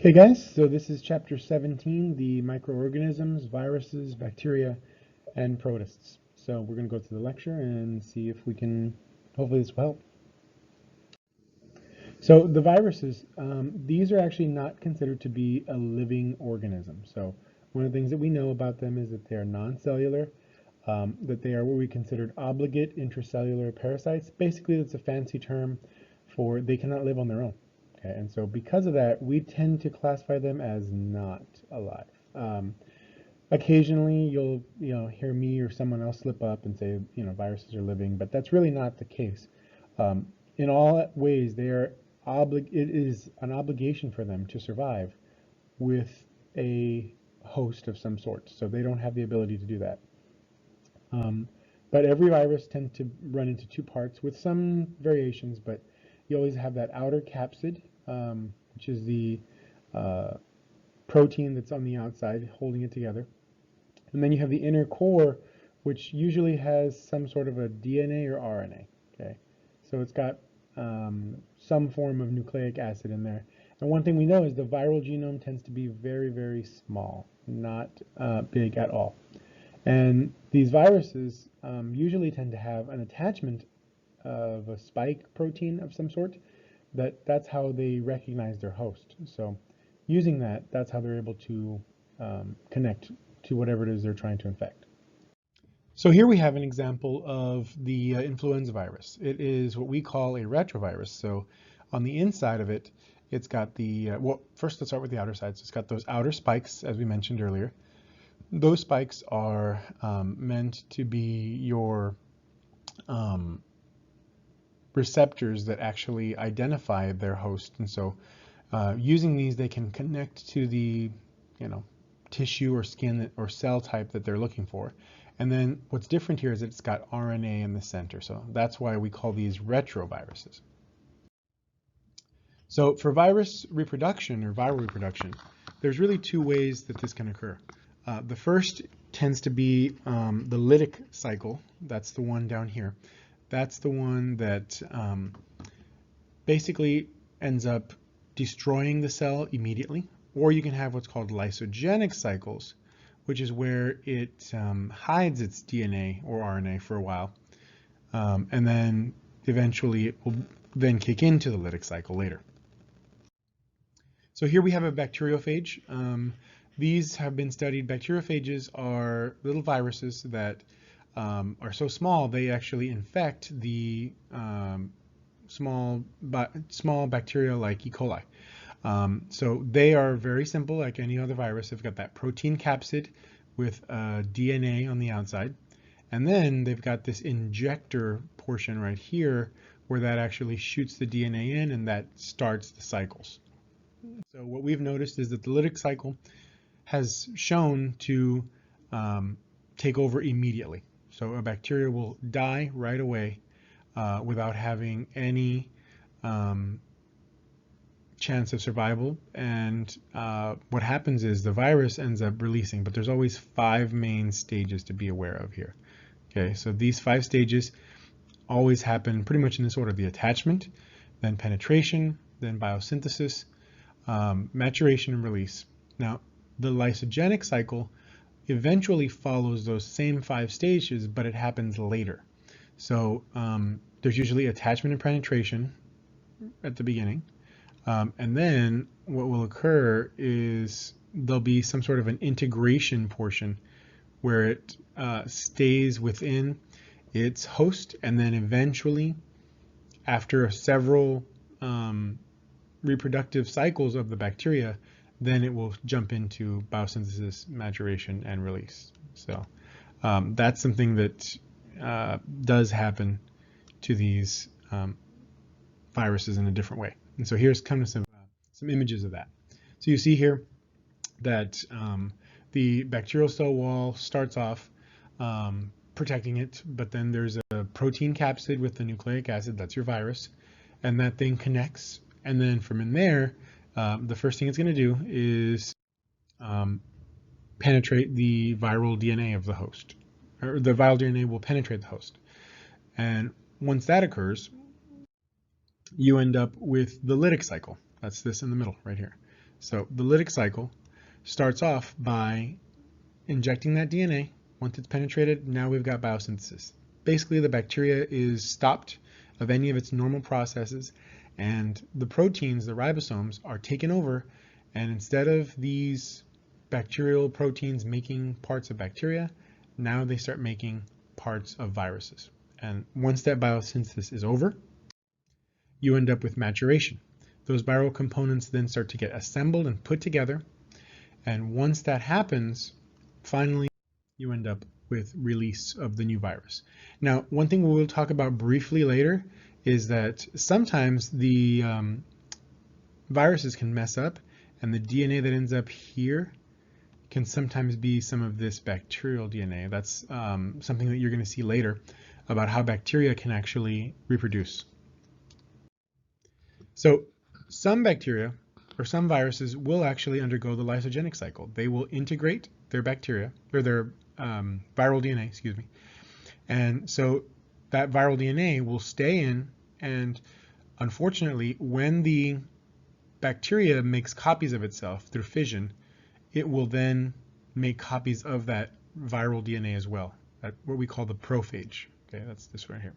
Okay guys, so this is chapter 17, the microorganisms, viruses, bacteria, and protists. So we're going to go through the lecture and see if we can, hopefully this will help. So the viruses, these are actually not considered to be a living organism. So one of the things that we know about them is that they are non-cellular, that they are what we considered obligate intracellular parasites. Basically, that's a fancy term for they cannot live on their own. Okay, and so because of that, we tend to classify them as not alive. Occasionally, you'll hear me or someone else slip up and say viruses are living, but that's really not the case. In all ways, they are it is an obligation for them to survive with a host of some sort, so they don't have the ability to do that. But every virus tends to run into two parts with some variations, but you always have that outer capsid, which is the protein that's on the outside holding it together. And then you have the inner core, which usually has some sort of a DNA or RNA. Okay, so it's got some form of nucleic acid in there. And one thing we know is the viral genome tends to be very, very small, not big at all. And these viruses usually tend to have an attachment of a spike protein of some sort. That's how they recognize their host. So using that's how they're able to connect to whatever it is they're trying to infect. So here we have an example of the influenza virus. It is what we call a retrovirus. So on the inside of it, it's got the, well, first let's start with the outer side. So it's got those outer spikes, as we mentioned earlier. Those spikes are meant to be your receptors that actually identify their host. And so using these, they can connect to the, tissue or skin or cell type that they're looking for. And then what's different here is it's got RNA in the center. So that's why we call these retroviruses. So for virus reproduction or viral reproduction, there's really two ways that this can occur. The first tends to be the lytic cycle. That's the one down here. That's the one that basically ends up destroying the cell immediately. Or you can have what's called lysogenic cycles, which is where it hides its DNA or RNA for a while. And then eventually it will then kick into the lytic cycle later. So here we have a bacteriophage. These have been studied. Bacteriophages are little viruses that are so small they actually infect the small bacteria like E. coli. So they are very simple, like any other virus. They've got that protein capsid with DNA on the outside. And then they've got this injector portion right here where that actually shoots the DNA in and that starts the cycles. So what we've noticed is that the lytic cycle has shown to take over immediately. So a bacteria will die right away without having any chance of survival. And what happens is the virus ends up releasing, but there's always 5 main stages to be aware of here. Okay, so these 5 stages always happen pretty much in this order: the attachment, then penetration, then biosynthesis, maturation, and release. Now, the lysogenic cycle eventually follows those same 5 stages, but it happens later. So there's usually attachment and penetration at the beginning. And then what will occur is there'll be some sort of an integration portion where it stays within its host, and then eventually, after several reproductive cycles of the bacteria, then it will jump into biosynthesis, maturation, and release. So that's something that does happen to these viruses in a different way. And so here's kind of some images of that. So you see here that the bacterial cell wall starts off protecting it, but then there's a protein capsid with the nucleic acid, that's your virus, and that thing connects. And then from in there, the first thing it's going to do is penetrate the viral DNA of the host, or the viral DNA will penetrate the host. And once that occurs, you end up with the lytic cycle. That's this in the middle right here. So the lytic cycle starts off by injecting that DNA. Once it's penetrated, now we've got biosynthesis. Basically, the bacteria is stopped of any of its normal processes, and the proteins, the ribosomes, are taken over, and instead of these bacterial proteins making parts of bacteria, now they start making parts of viruses. And once that biosynthesis is over, you end up with maturation. Those viral components then start to get assembled and put together, and once that happens, finally, you end up with release of the new virus. Now, one thing we will talk about briefly later is that sometimes the viruses can mess up, and the DNA that ends up here can sometimes be some of this bacterial DNA. That's something that you're going to see later about how bacteria can actually reproduce. So some bacteria or some viruses will actually undergo the lysogenic cycle. They will integrate their bacteria, or their viral DNA, excuse me. And so that viral DNA will stay in, and unfortunately, when the bacteria makes copies of itself through fission, it will then make copies of that viral DNA as well, what we call the prophage. Okay, that's this right here.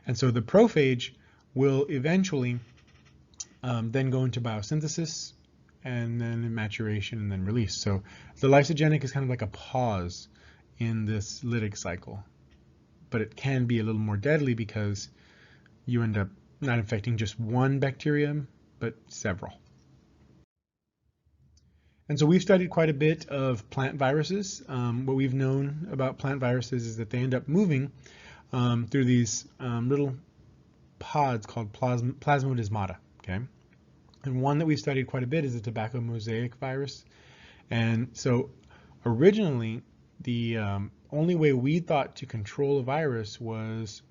And so the prophage will eventually then go into biosynthesis, and then in maturation, and then release. So the lysogenic is kind of like a pause in this lytic cycle, but it can be a little more deadly because you end up not infecting just one bacterium, but several. And so we've studied quite a bit of plant viruses. What we've known about plant viruses is that they end up moving through these little pods called plasmodesmata. Okay, and one that we've studied quite a bit is the tobacco mosaic virus. And so originally, the only way we thought to control a virus was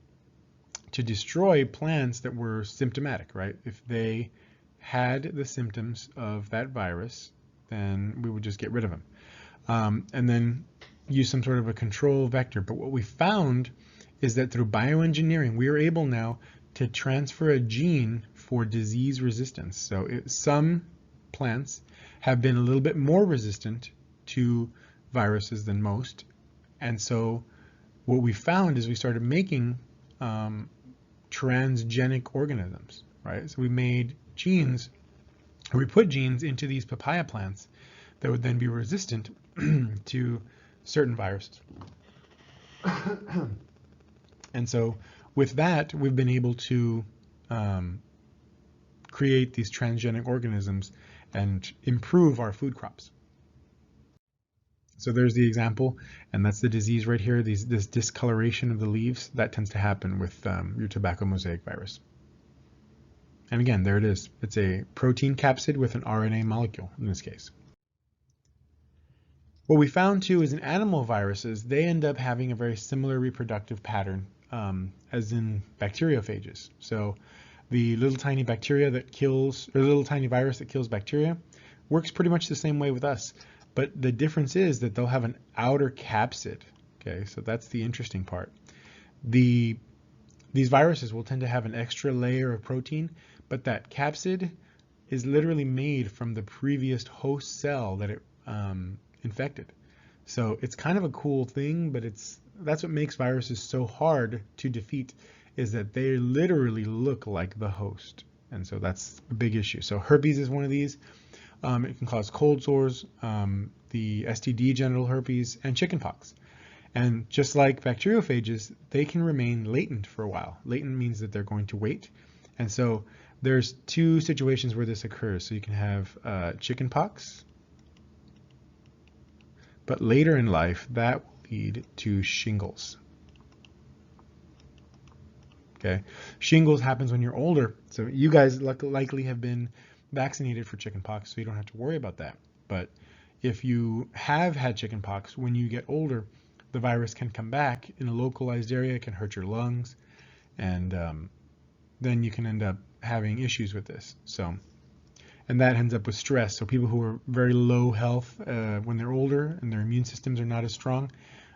to destroy plants that were symptomatic, right? If they had the symptoms of that virus, then we would just get rid of them. And then use some sort of a control vector. But what we found is that through bioengineering, we are able now to transfer a gene for disease resistance. So some plants have been a little bit more resistant to viruses than most. And so what we found is we started making transgenic organisms, right? So we made genes, or we put genes into these papaya plants that would then be resistant to certain viruses. And so with that, we've been able to create these transgenic organisms and improve our food crops. So there's the example, and that's the disease right here, this discoloration of the leaves. That tends to happen with your tobacco mosaic virus. And again, there it is. It's a protein capsid with an RNA molecule in this case. What we found too is in animal viruses, they end up having a very similar reproductive pattern as in bacteriophages. So the little tiny bacteria that kills, or the little tiny virus that kills bacteria, works pretty much the same way with us. But the difference is that they'll have an outer capsid. Okay, so that's the interesting part. These viruses will tend to have an extra layer of protein, but that capsid is literally made from the previous host cell that it infected. So it's kind of a cool thing, but that's what makes viruses so hard to defeat, is that they literally look like the host. And so that's a big issue. So herpes is one of these. It can cause cold sores, the STD genital herpes, and chickenpox. And just like bacteriophages, they can remain latent for a while. Latent means that they're going to wait. And so there's two situations where this occurs. So you can have chickenpox, but later in life, that will lead to shingles. Okay, shingles happens when you're older. So you guys likely have been vaccinated for chickenpox, so you don't have to worry about that. But if you have had chickenpox, when you get older, the virus can come back in a localized area, it can hurt your lungs, and then you can end up having issues with this. And that ends up with stress. So people who are very low health when they're older and their immune systems are not as strong,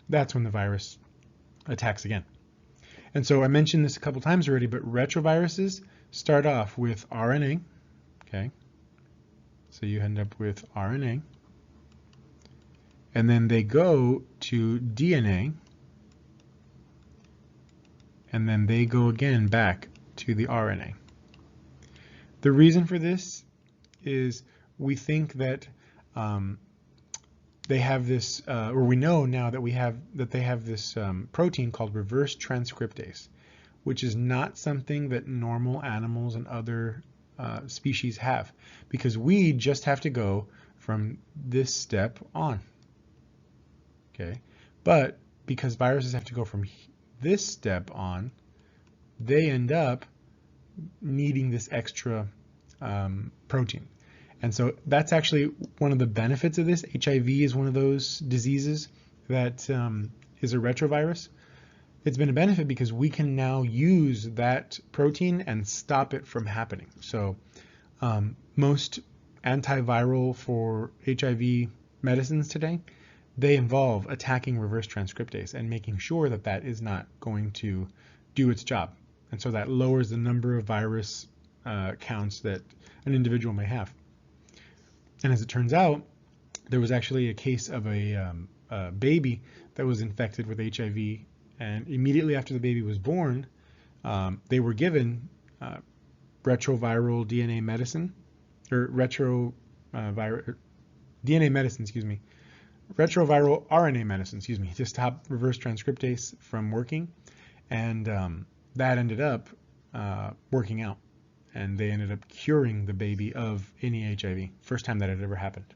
that's when the virus attacks again. And so I mentioned this a couple times already, but retroviruses start off with RNA, okay? So you end up with RNA. And then they go to DNA. And then they go again back to the RNA. The reason for this is we think that they have this, or we know now that they have this protein called reverse transcriptase, which is not something that normal animals and other species have, because we just have to go from this step on. Okay, but because viruses have to go from this step on, they end up needing this extra protein. And so that's actually one of the benefits of this. HIV is one of those diseases that is a retrovirus. It's been a benefit because we can now use that protein and stop it from happening. So most antiviral for HIV medicines today, they involve attacking reverse transcriptase and making sure that that is not going to do its job. And so that lowers the number of virus counts that an individual may have. And as it turns out, there was actually a case of a baby that was infected with HIV, and immediately after the baby was born, they were given retroviral DNA medicine, or retroviral RNA medicine, to stop reverse transcriptase from working, and that ended up working out. And they ended up curing the baby of any HIV. First time that had ever happened.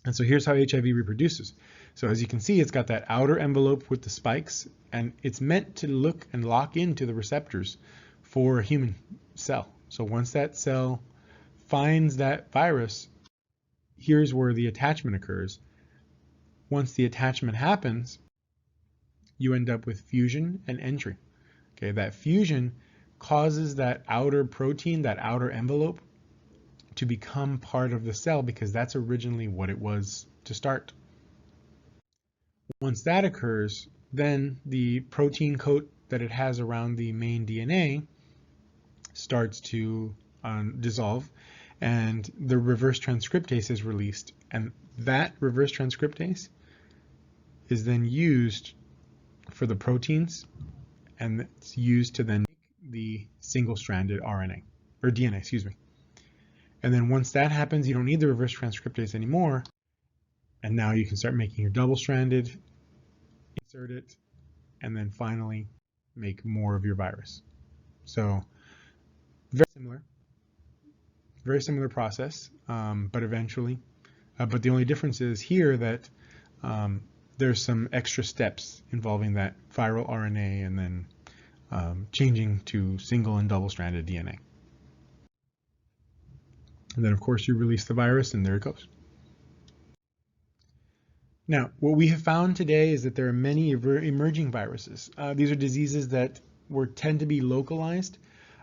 And so here's how HIV reproduces. So as you can see, it's got that outer envelope with the spikes, and it's meant to look and lock into the receptors for a human cell. So once that cell finds that virus, here's where the attachment occurs. Once the attachment happens, you end up with fusion and entry. Okay, that fusion causes that outer protein, that outer envelope, to become part of the cell because that's originally what it was to start. Once that occurs, then the protein coat that it has around the main DNA starts to dissolve, and the reverse transcriptase is released, and that reverse transcriptase is then used for the proteins, and it's used to then make the single-stranded RNA, or DNA, excuse me. And then once that happens, you don't need the reverse transcriptase anymore, and now you can start making your double-stranded, insert it, and then finally make more of your virus. So very similar process, but eventually, but the only difference is here that there's some extra steps involving that viral RNA and then changing to single and double-stranded DNA. And then, of course, you release the virus, and there it goes. Now, what we have found today is that there are many emerging viruses. These are diseases that tend to be localized,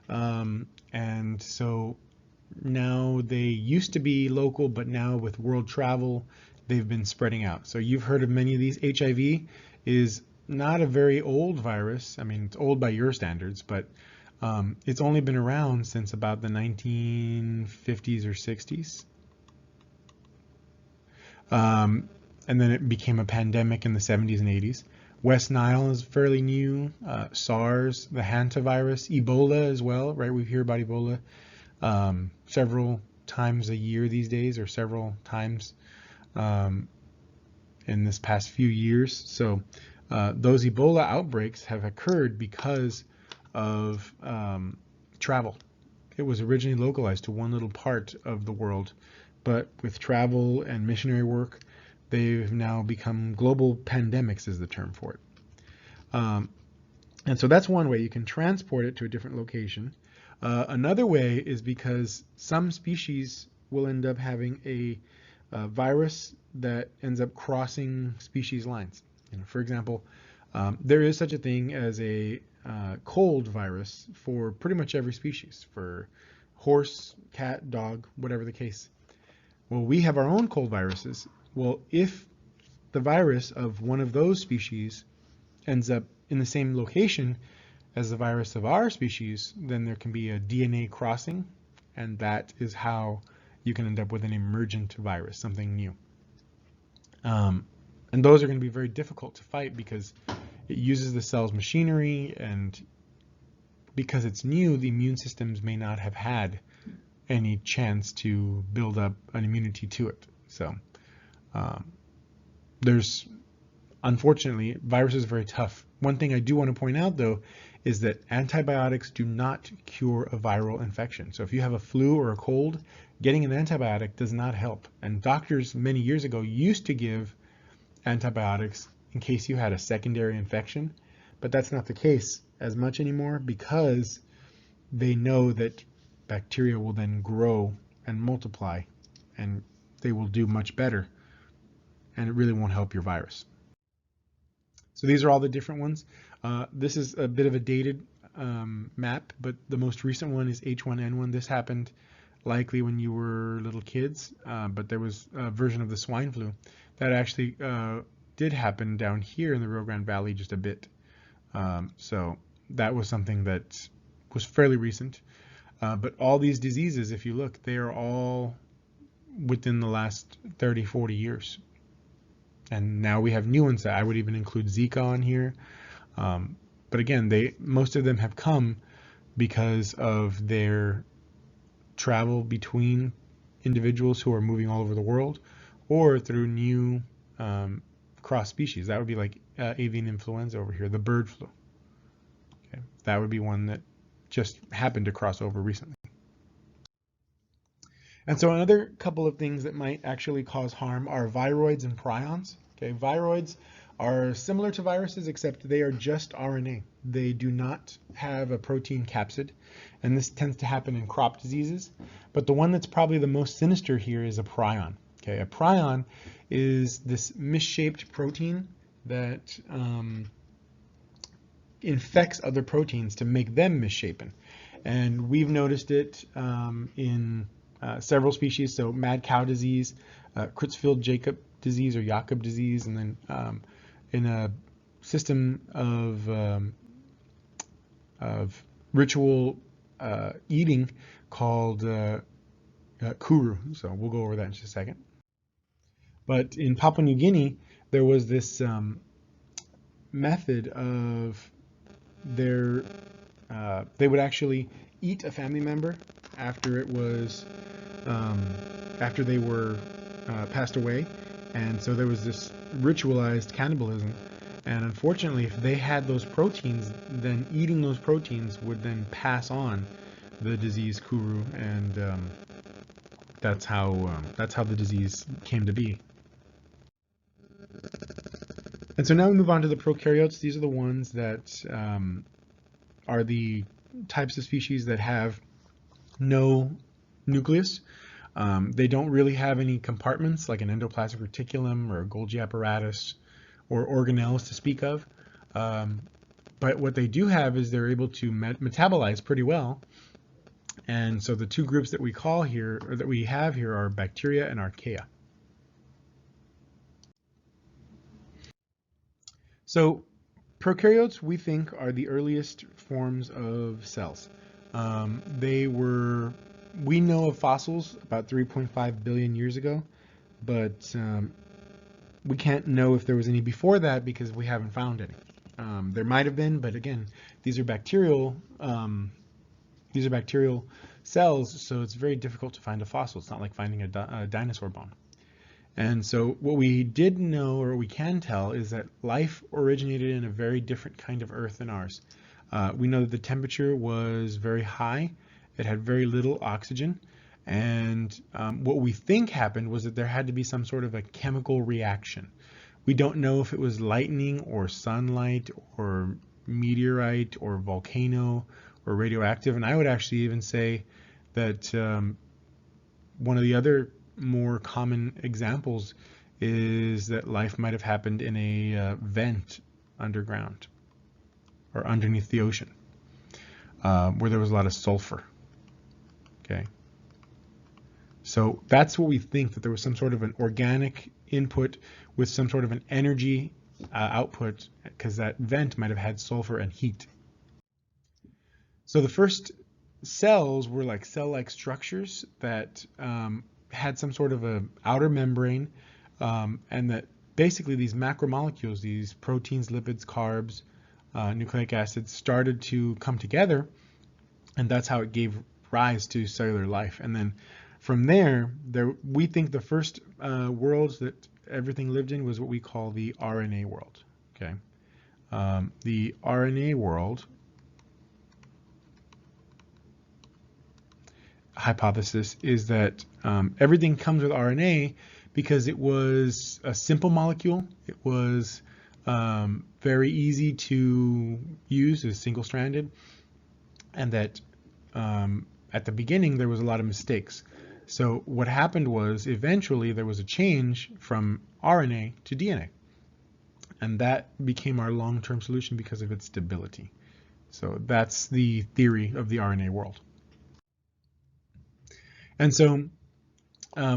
and so now they used to be local, but now with world travel, they've been spreading out. So you've heard of many of these. HIV is not a very old virus. I mean, it's old by your standards, but it's only been around since about the 1950s or 60s. And then it became a pandemic in the 70s and 80s. West Nile is fairly new. SARS, the hantavirus, Ebola as well, right? We hear about Ebola several times a year these days, or several times in this past few years. So those Ebola outbreaks have occurred because of travel. It was originally localized to one little part of the world, but with travel and missionary work, they've now become global pandemics is the term for it. And so that's one way you can transport it to a different location. Another way is because some species will end up having a virus that ends up crossing species lines. For example, there is such a thing as a cold virus for pretty much every species, for horse, cat, dog, whatever the case. Well, we have our own cold viruses. Well, if the virus of one of those species ends up in the same location as the virus of our species, then there can be a DNA crossing, and that is how you can end up with an emergent virus, something new. And those are going to be very difficult to fight because it uses the cell's machinery, and because it's new, the immune systems may not have had any chance to build up an immunity to it. So there's, unfortunately, viruses are very tough. One thing I do want to point out, though, is that antibiotics do not cure a viral infection. So if you have a flu or a cold, getting an antibiotic does not help. And doctors many years ago used to give antibiotics in case you had a secondary infection, but that's not the case as much anymore because they know that bacteria will then grow and multiply and they will do much better, and it really won't help your virus. So these are all the different ones. This is a bit of a dated map, but the most recent one is H1N1. This happened likely when you were little kids, but there was a version of the swine flu that actually did happen down here in the Rio Grande Valley just a bit. So that was something that was fairly recent. But all these diseases, if you look, they are all within the last 30, 40 years. And now we have new ones that I would even include Zika on here. But again, most of them have come because of their travel between individuals who are moving all over the world, or through new cross species. That would be like avian influenza over here, the bird flu. Okay. That would be one that just happened to cross over recently. And so another couple of things that might actually cause harm are viroids and prions. Okay, viroids are similar to viruses, except they are just RNA. They do not have a protein capsid, and this tends to happen in crop diseases. But the one that's probably the most sinister here is a prion. Okay, a prion is this misshaped protein that infects other proteins to make them misshapen. And we've noticed it in several species, so mad cow disease, Creutzfeldt-Jakob disease or Jakob disease, and then in a system of ritual eating called kuru. So we'll go over that in just a second. But in Papua New Guinea, there was this method of they would actually eat a family member after it was after they were passed away, and so there was this ritualized cannibalism. And unfortunately, if they had those proteins, then eating those proteins would then pass on the disease kuru, and that's how the disease came to be. And so now we move on to the prokaryotes. These are the ones that are the types of species that have no nucleus. They don't really have any compartments like an endoplasmic reticulum or a Golgi apparatus or organelles to speak of. But what they do have is they're able to metabolize pretty well. And so the two groups that we call here, or that we have here, are bacteria and archaea. So prokaryotes, we think, are the earliest forms of cells. We know of fossils about 3.5 billion years ago, but we can't know if there was any before that because we haven't found any. There might have been, but again, these are bacterial cells, so it's very difficult to find a fossil. It's not like finding a dinosaur bone. And so what we did know, or we can tell, is that life originated in a very different kind of earth than ours. We know that the temperature was very high. It had very little oxygen. And what we think happened was that there had to be some sort of a chemical reaction. We don't know if it was lightning or sunlight or meteorite or volcano or radioactive. And I would actually even say that one of the other more common examples is that life might have happened in a vent underground or underneath the ocean where there was a lot of sulfur. Okay, so that's what we think, that there was some sort of an organic input with some sort of an energy output, because that vent might have had sulfur and heat. So the first cells were like cell-like structures that had some sort of a outer membrane, and that basically these macromolecules, these proteins, lipids, carbs, nucleic acids, started to come together, and that's how it gave rise to cellular life. And then from there, we think the first worlds that everything lived in was what we call the RNA world. Okay, the RNA world hypothesis is that everything comes with RNA because it was a simple molecule. It was very easy to use, as single-stranded, and that at the beginning there was a lot of mistakes. So what happened was eventually there was a change from RNA to DNA, and that became our long-term solution because of its stability. So that's the theory of the RNA world. And so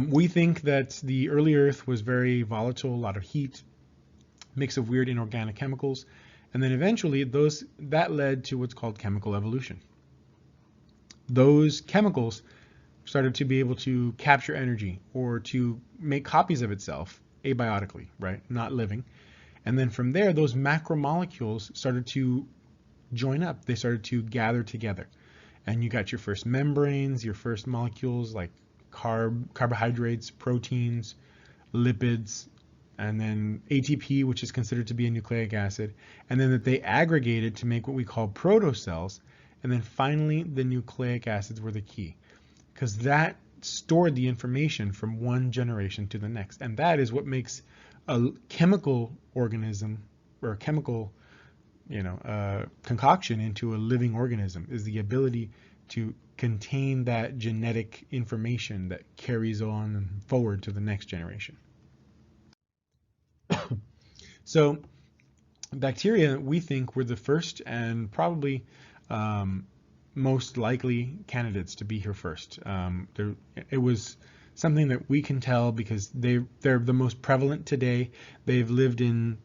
we think that the early Earth was very volatile, a lot of heat, mix of weird inorganic chemicals, and then eventually that led to what's called chemical evolution. Those chemicals started to be able to capture energy or to make copies of itself abiotically, right? Not living. And then from there, those macromolecules started to join up. They started to gather together. And you got your first membranes, your first molecules like carbohydrates, proteins, lipids, and then ATP, which is considered to be a nucleic acid, and then that they aggregated to make what we call protocells. And then finally, the nucleic acids were the key, because that stored the information from one generation to the next. And that is what makes a chemical organism, or a chemical concoction into a living organism, is the ability to contain that genetic information that carries on and forward to the next generation. So bacteria, we think, were the first and probably most likely candidates to be here first. It was something that we can tell because they're the most prevalent today. They've lived in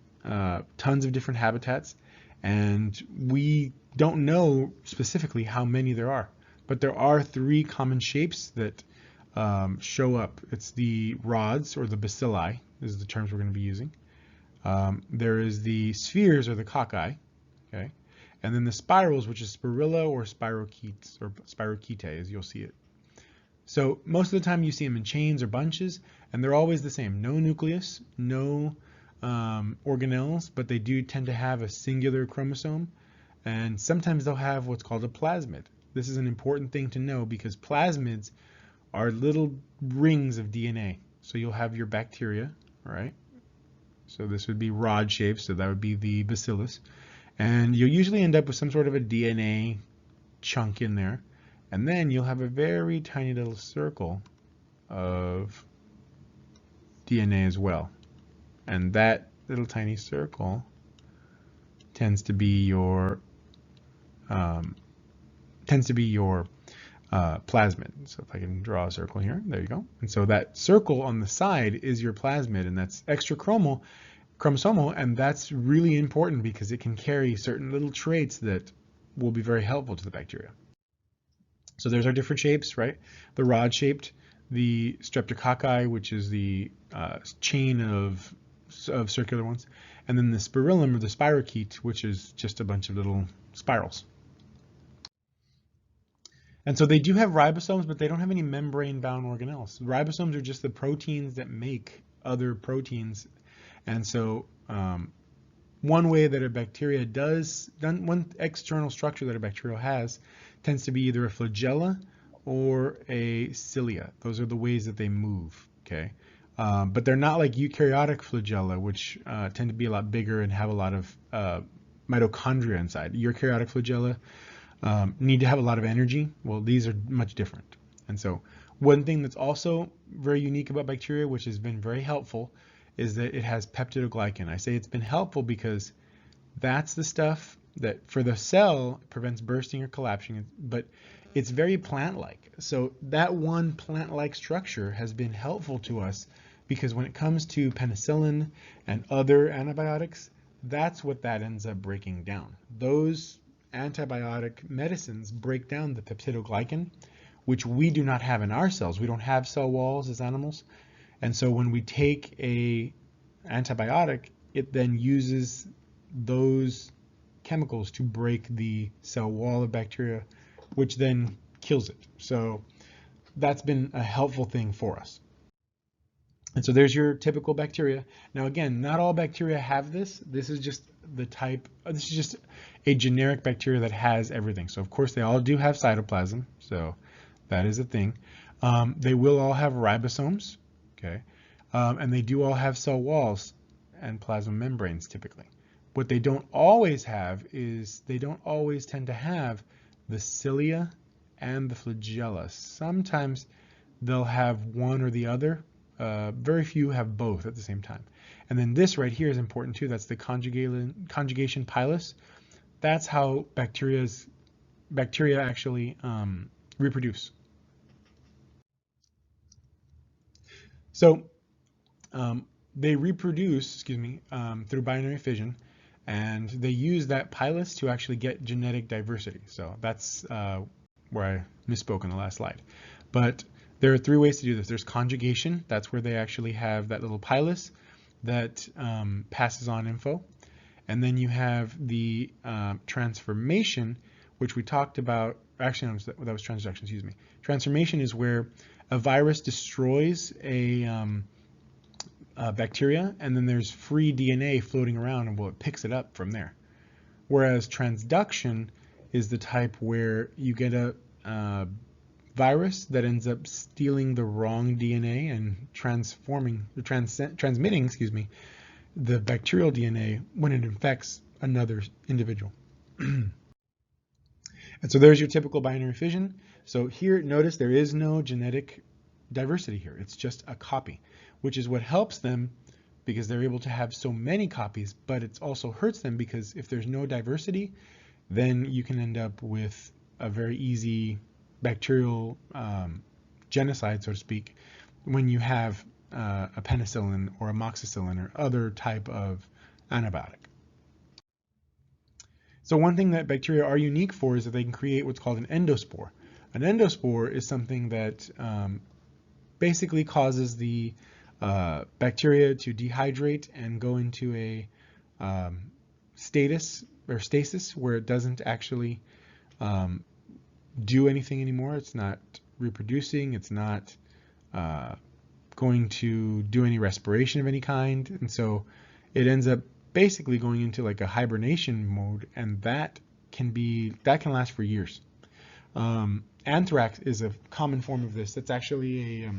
tons of different habitats, and we don't know specifically how many there are, but there are 3 common shapes that show up. It's the rods, or the bacilli is the terms we're going to be using. There is the spheres, or the cocci, okay, and then the spirals, which is spirilla or spirochetes, or spirochetae, as you'll see it. So most of the time you see them in chains or bunches, and they're always the same. No nucleus, no organelles, but they do tend to have a singular chromosome, and sometimes they'll have what's called a plasmid. This is an important thing to know because plasmids are little rings of DNA. So you'll have your bacteria, right? So this would be rod shaped, so that would be the bacillus. And you'll usually end up with some sort of a DNA chunk in there. And then you'll have a very tiny little circle of DNA as well. And that little tiny circle tends to be your plasmid. So if I can draw a circle here, there you go. And so that circle on the side is your plasmid, and that's extrachromosomal, and that's really important because it can carry certain little traits that will be very helpful to the bacteria. So there's our different shapes, right? The rod-shaped, the streptococci, which is the chain of circular ones, and then the spirillum, or the spirochete, which is just a bunch of little spirals. And so they do have ribosomes, but they don't have any membrane-bound organelles. Ribosomes are just the proteins that make other proteins. And so one way that a bacteria one external structure that a bacteria has tends to be either a flagella or a cilia. Those are the ways that they move, okay? But they're not like eukaryotic flagella, which tend to be a lot bigger and have a lot of mitochondria inside. Eukaryotic flagella need to have a lot of energy. Well, these are much different. And so one thing that's also very unique about bacteria, which has been very helpful, is that it has peptidoglycan. I say it's been helpful because that's the stuff that for the cell prevents bursting or collapsing, but it's very plant-like. So that one plant-like structure has been helpful to us because when it comes to penicillin and other antibiotics, that's what that ends up breaking down. Those antibiotic medicines break down the peptidoglycan, which we do not have in our cells. We don't have cell walls as animals. And so when we take a antibiotic, it then uses those chemicals to break the cell wall of bacteria, which then kills it. So that's been a helpful thing for us. And so there's your typical bacteria. Now again, not all bacteria have this. This is just the type, this is just a generic bacteria that has everything. So of course they all do have cytoplasm, so that is a thing. They will all have ribosomes, okay? And they do all have cell walls and plasma membranes typically. What they don't always have is they don't always tend to have the cilia and the flagella. Sometimes they'll have one or the other. Very few have both at the same time. And then this right here is important too. That's the conjugation pilus. That's how bacteria actually reproduce. So they reproduce, through binary fission, and they use that pilus to actually get genetic diversity. So that's where I misspoke in the last slide. But there are three ways to do this. There's conjugation. That's where they actually have that little pilus that passes on info. And then you have the transformation, which we talked about. Actually, no, that was transduction, excuse me. Transformation is where a virus destroys a bacteria, and then there's free DNA floating around, and it picks it up from there. Whereas transduction is the type where you get a virus that ends up stealing the wrong DNA and transmitting, the bacterial DNA when it infects another individual. And so there's your typical binary fission. So here, notice there is no genetic diversity here. It's just a copy, which is what helps them because they're able to have so many copies, but it also hurts them because if there's no diversity, then you can end up with a very easy bacterial genocide, so to speak, when you have a penicillin or amoxicillin or other type of antibiotic. So one thing that bacteria are unique for is that they can create what's called an endospore. An endospore is something that basically causes the bacteria to dehydrate and go into a stasis where it doesn't actually do anything anymore. It's not reproducing. It's not going to do any respiration of any kind. And so it ends up basically going into like a hibernation mode, and that can last for years. Anthrax is a common form of this. It's actually a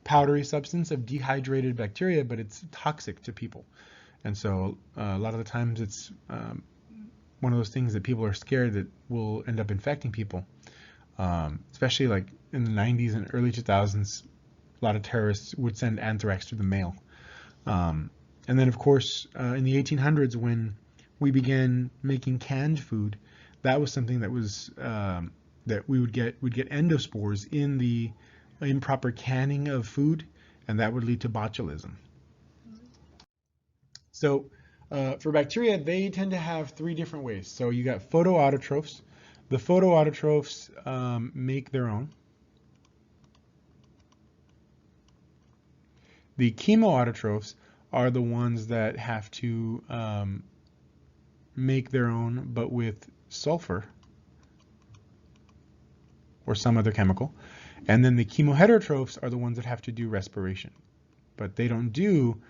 powdery substance of dehydrated bacteria, but it's toxic to people. And so a lot of the times it's one of those things that people are scared that will end up infecting people. Especially like in the 90s and early 2000s, a lot of terrorists would send anthrax through the mail. And then of course, in the 1800s, when we began making canned food, that was something that was that we'd get endospores in the improper canning of food, and that would lead to botulism. So for bacteria, they tend to have three different ways. So you got photoautotrophs. The photoautotrophs make their own. The chemoautotrophs are the ones that have to make their own, but with sulfur or some other chemical. And then the chemoheterotrophs are the ones that have to do respiration, but they don't do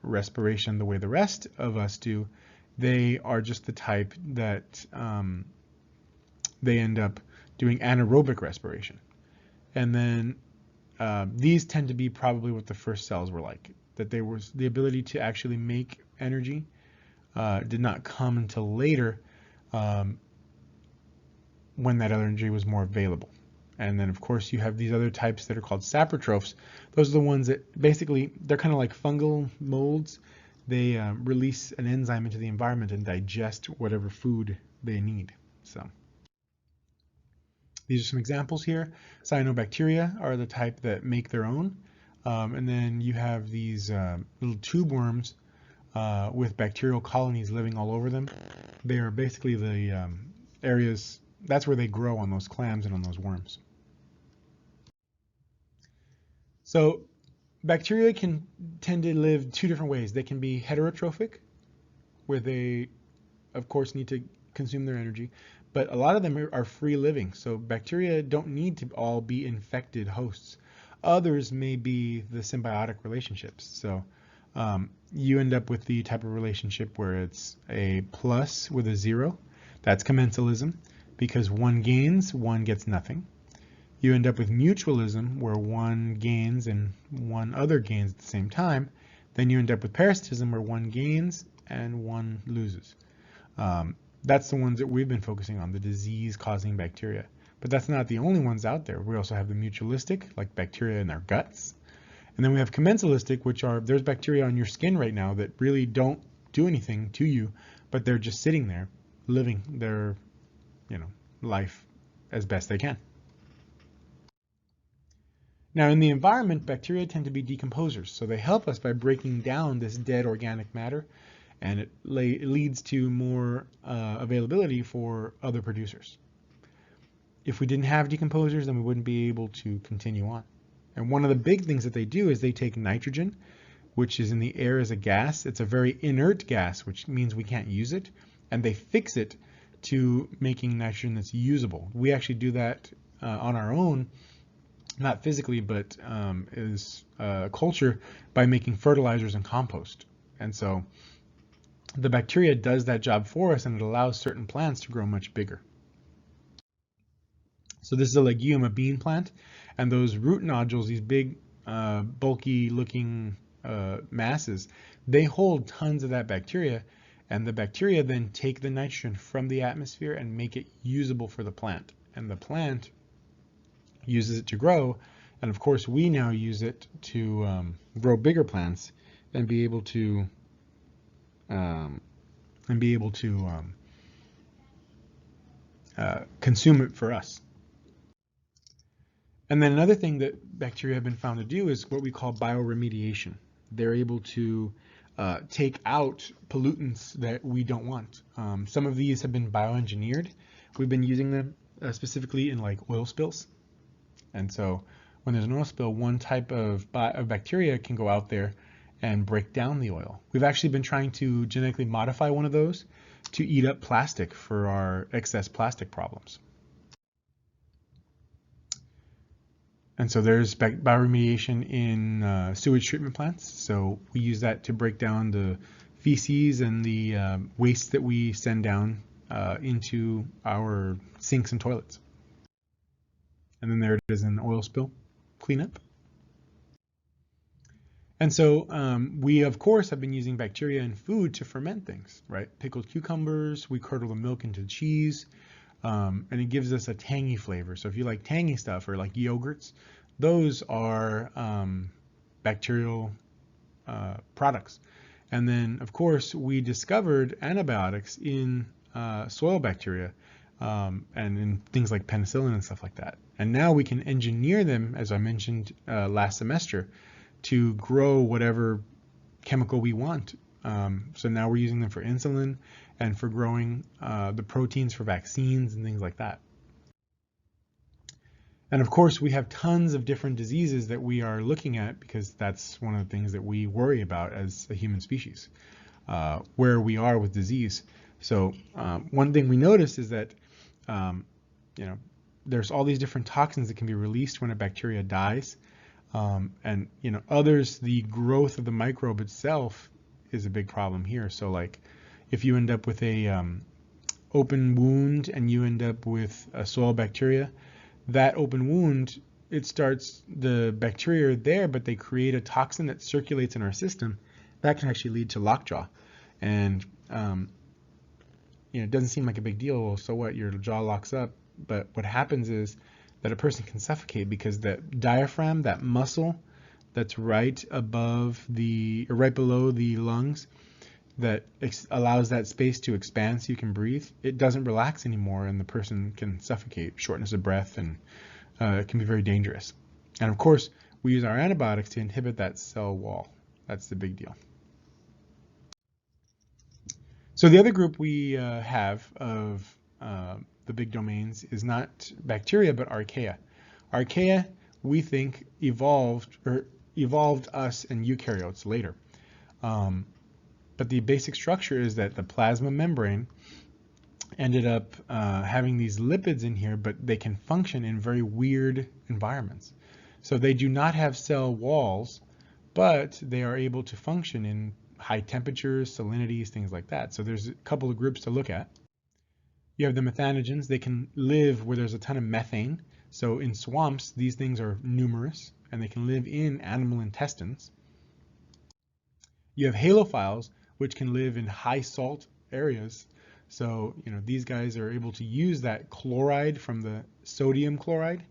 respiration the way the rest of us do. They are just the type that they end up doing anaerobic respiration. And then these tend to be probably what the first cells were like, that they was the ability to actually make energy did not come until later when that energy was more available. And then of course you have these other types that are called saprotrophs. Those are the ones that basically, they're kind of like fungal molds. They release an enzyme into the environment and digest whatever food they need. So these are some examples here. Cyanobacteria are the type that make their own. And then you have these little tube worms with bacterial colonies living all over them. They are basically the areas, that's where they grow on those clams and on those worms. So bacteria can tend to live two different ways. They can be heterotrophic, where they, of course, need to consume their energy, but a lot of them are free living. So bacteria don't need to all be infected hosts. Others may be the symbiotic relationships. So you end up with the type of relationship where it's a plus with a zero. That's commensalism, because one gains, one gets nothing. You end up with mutualism, where one gains and one other gains at the same time. Then you end up with parasitism, where one gains and one loses. That's the ones that we've been focusing on, the disease-causing bacteria. But that's not the only ones out there. We also have the mutualistic, like bacteria in our guts. And then we have commensalistic, which are, there's bacteria on your skin right now that really don't do anything to you, but they're just sitting there, living their, life as best they can. Now, in the environment, bacteria tend to be decomposers, so they help us by breaking down this dead organic matter, and it leads to more availability for other producers. If we didn't have decomposers, then we wouldn't be able to continue on. And one of the big things that they do is they take nitrogen, which is in the air as a gas. It's a very inert gas, which means we can't use it, and they fix it to making nitrogen that's usable. We actually do that on our own, not physically, but as culture, by making fertilizers and compost. And so the bacteria does that job for us, and it allows certain plants to grow much bigger. So this is a legume, a bean plant, and those root nodules, these big, bulky looking masses, they hold tons of that bacteria, and the bacteria then take the nitrogen from the atmosphere and make it usable for the plant. And the plant uses it to grow, and of course we now use it to grow bigger plants and be able to consume it for us. And then another thing that bacteria have been found to do is what we call bioremediation. They're able to take out pollutants that we don't want. Some of these have been bioengineered. We've been using them specifically in like oil spills. And so when there's an oil spill, one type of bacteria can go out there and break down the oil. We've actually been trying to genetically modify one of those to eat up plastic for our excess plastic problems. And so there's bioremediation in sewage treatment plants. So we use that to break down the feces and the waste that we send down into our sinks and toilets. And then there it is in oil spill cleanup. And so we, of course, have been using bacteria in food to ferment things, right? Pickled cucumbers, we curdle the milk into cheese, and it gives us a tangy flavor. So if you like tangy stuff or like yogurts, those are bacterial products. And then, of course, we discovered antibiotics in soil bacteria and in things like penicillin and stuff like that. And now we can engineer them, as I mentioned last semester, to grow whatever chemical we want. So now we're using them for insulin and for growing the proteins for vaccines and things like that. And of course, we have tons of different diseases that we are looking at because that's one of the things that we worry about as a human species, where we are with disease. So one thing we noticed is that there's all these different toxins that can be released when a bacteria dies. And others, the growth of the microbe itself is a big problem here. So like if you end up with a open wound and you end up with a soil bacteria, that open wound, it starts the bacteria there, but they create a toxin that circulates in our system that can actually lead to lockjaw. And it doesn't seem like a big deal. Well, so what? Your jaw locks up, but what happens is that a person can suffocate because that diaphragm, that muscle that's right below the lungs, that allows that space to expand so you can breathe, it doesn't relax anymore, and the person can suffocate, shortness of breath, and it can be very dangerous. And of course, we use our antibiotics to inhibit that cell wall. That's the big deal. So the other group we have of the big domains is not bacteria, but archaea. Archaea we think evolved us and eukaryotes later. But the basic structure is that the plasma membrane ended up having these lipids in here, but they can function in very weird environments. So they do not have cell walls, but they are able to function in high temperatures, salinities, things like that. So there's a couple of groups to look at. You have the methanogens. They can live where there's a ton of methane. So in swamps, these things are numerous, and they can live in animal intestines. You have halophiles, which can live in high salt areas. So, these guys are able to use that chloride from the sodium chloride,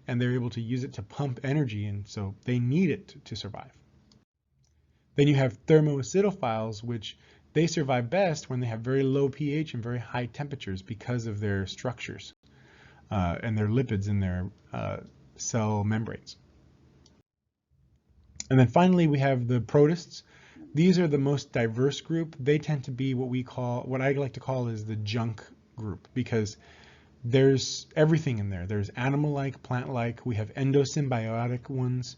and they're able to use it to pump energy, and so they need it to survive. Then you have thermoacidophiles, which they survive best when they have very low pH and very high temperatures because of their structures and their lipids in their cell membranes. And then finally, we have the protists. These are the most diverse group. They tend to be what I like to call is the junk group, because there's everything in there. There's animal-like, plant-like. We have endosymbiotic ones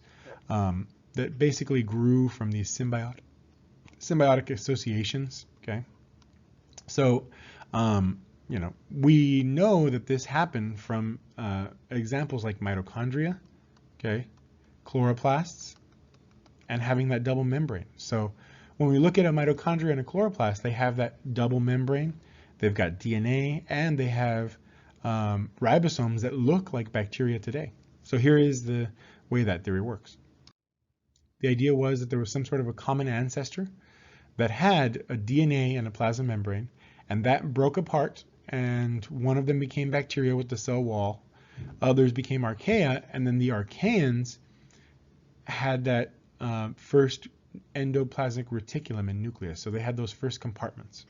that basically grew from these symbiotic associations. Okay, so we know that this happened from examples like mitochondria, okay, chloroplasts, and having that double membrane. So when we look at a mitochondria and a chloroplast, they have that double membrane. They've got DNA, and they have ribosomes that look like bacteria today. So here is the way that theory works. The idea was that there was some sort of a common ancestor that had a DNA and a plasma membrane, and that broke apart, and one of them became bacteria with the cell wall, others became archaea, and then the archaeans had that first endoplasmic reticulum and nucleus. So they had those first compartments.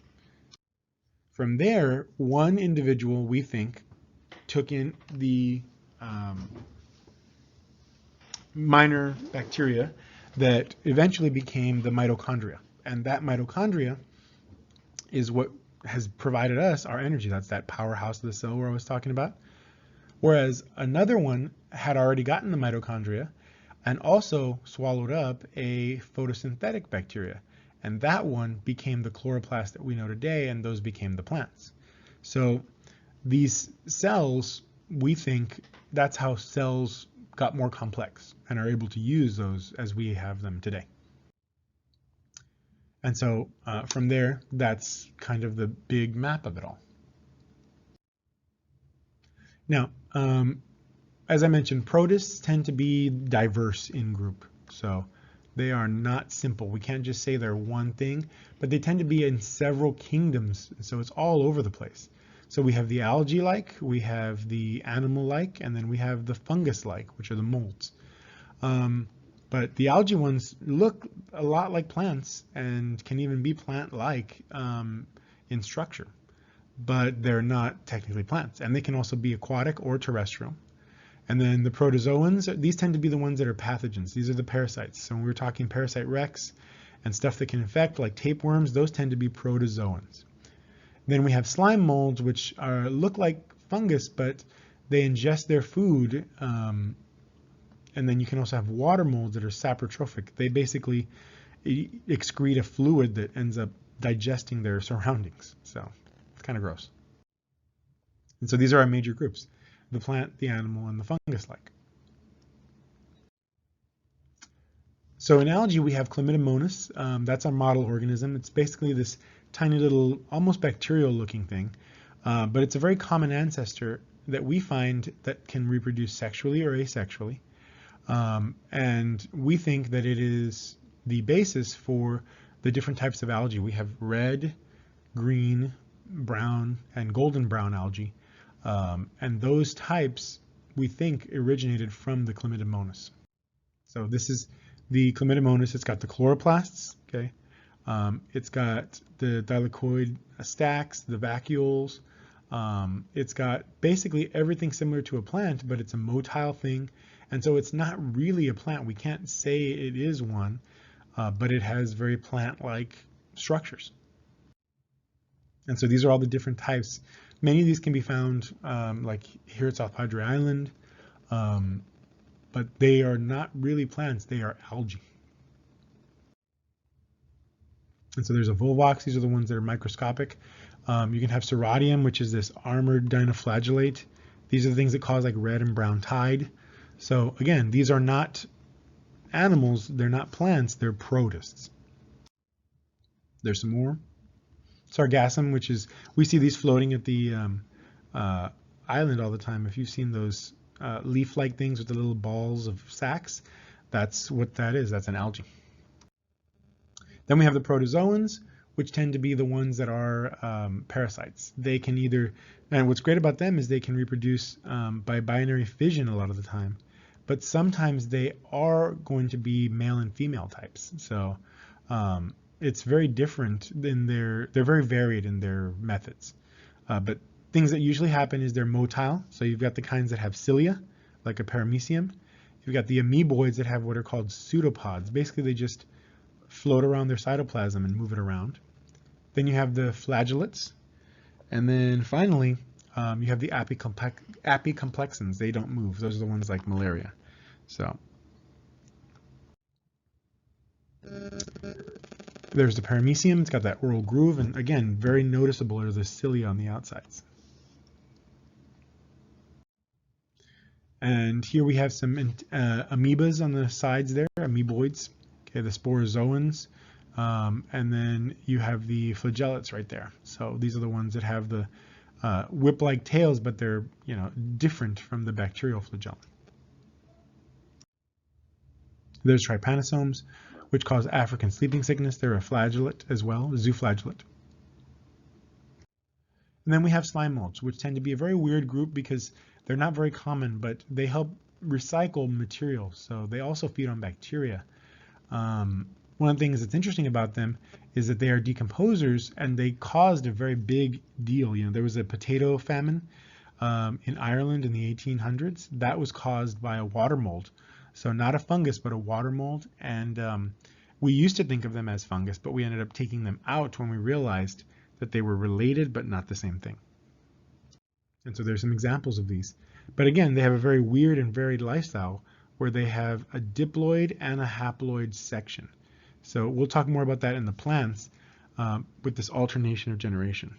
From there, one individual, we think, took in the minor bacteria that eventually became the mitochondria. And that mitochondria is what has provided us our energy. That's that powerhouse of the cell where I was talking about. Whereas another one had already gotten the mitochondria and also swallowed up a photosynthetic bacteria. And that one became the chloroplast that we know today, and those became the plants. So these cells, we think that's how cells got more complex and are able to use those as we have them today. And so from there, that's kind of the big map of it all. Now, as I mentioned, protists tend to be diverse in group. So they are not simple. We can't just say they're one thing, but they tend to be in several kingdoms. So it's all over the place. So we have the algae-like, we have the animal-like, and then we have the fungus-like, which are the molds. But the algae ones look a lot like plants and can even be plant-like in structure, but they're not technically plants. And they can also be aquatic or terrestrial. And then the protozoans, these tend to be the ones that are pathogens. These are the parasites. So when we're talking parasite wrecks and stuff that can infect, like tapeworms, those tend to be protozoans. Then we have slime molds, which look like fungus, but they ingest their food. And then you can also have water molds that are saprotrophic. They basically excrete a fluid that ends up digesting their surroundings. So it's kind of gross. And so these are our major groups: the plant, the animal, and the fungus-like. So in algae, we have Chlamydomonas. That's our model organism. It's basically this tiny little, almost bacterial-looking thing, but it's a very common ancestor that we find that can reproduce sexually or asexually. And we think that it is the basis for the different types of algae. We have red, green, brown, and golden brown algae. And those types, we think, originated from the Chlamydomonas. So this is the Chlamydomonas. It's got the chloroplasts, okay? It's got the thylakoid stacks, the vacuoles. It's got basically everything similar to a plant, but it's a motile thing. And so it's not really a plant. We can't say it is one, but it has very plant-like structures. And so these are all the different types. Many of these can be found like here at South Padre Island. but they are not really plants, they are algae. And so there's a volvox, these are the ones that are microscopic. You can have Ceratium, which is this armored dinoflagellate. These are the things that cause like red and brown tide. So again, these are not animals, they're not plants, they're protists. There's some more. Sargassum, which is, we see these floating at the island all the time. If you've seen those leaf-like things with the little balls of sacs, that's what that is. That's an algae. Then we have the protozoans, which tend to be the ones that are parasites. They can either, and what's great about them is they can reproduce by binary fission a lot of the time, but sometimes they are going to be male and female types. So it's very different in they're very varied in their methods. But things that usually happen is they're motile. So you've got the kinds that have cilia, like a paramecium. You've got the amoeboids that have what are called pseudopods. Basically, they just float around their cytoplasm and move it around. Then you have the flagellates. And then finally, you have the apicomplexans. They don't move. Those are the ones like malaria. So there's the paramecium. It's got that oral groove. And again, very noticeable are the cilia on the outsides. And here we have some amoebas on the sides there, amoeboids. Okay, the sporozoans. And then you have the flagellates right there. So these are the ones that have the whip-like tails, but they're different from the bacterial flagellum. There's trypanosomes, which cause African sleeping sickness. They're a flagellate as well, a zooflagellate. And then we have slime molds, which tend to be a very weird group because they're not very common, but they help recycle material. So they also feed on bacteria. One of the things that's interesting about them is that they are decomposers, and they caused a very big deal. There was a potato famine in Ireland in the 1800s. That was caused by a water mold. So not a fungus, but a water mold. And we used to think of them as fungus, but we ended up taking them out when we realized that they were related, but not the same thing. And so there's some examples of these. But again, they have a very weird and varied lifestyle where they have a diploid and a haploid section. So we'll talk more about that in the plants with this alternation of generation.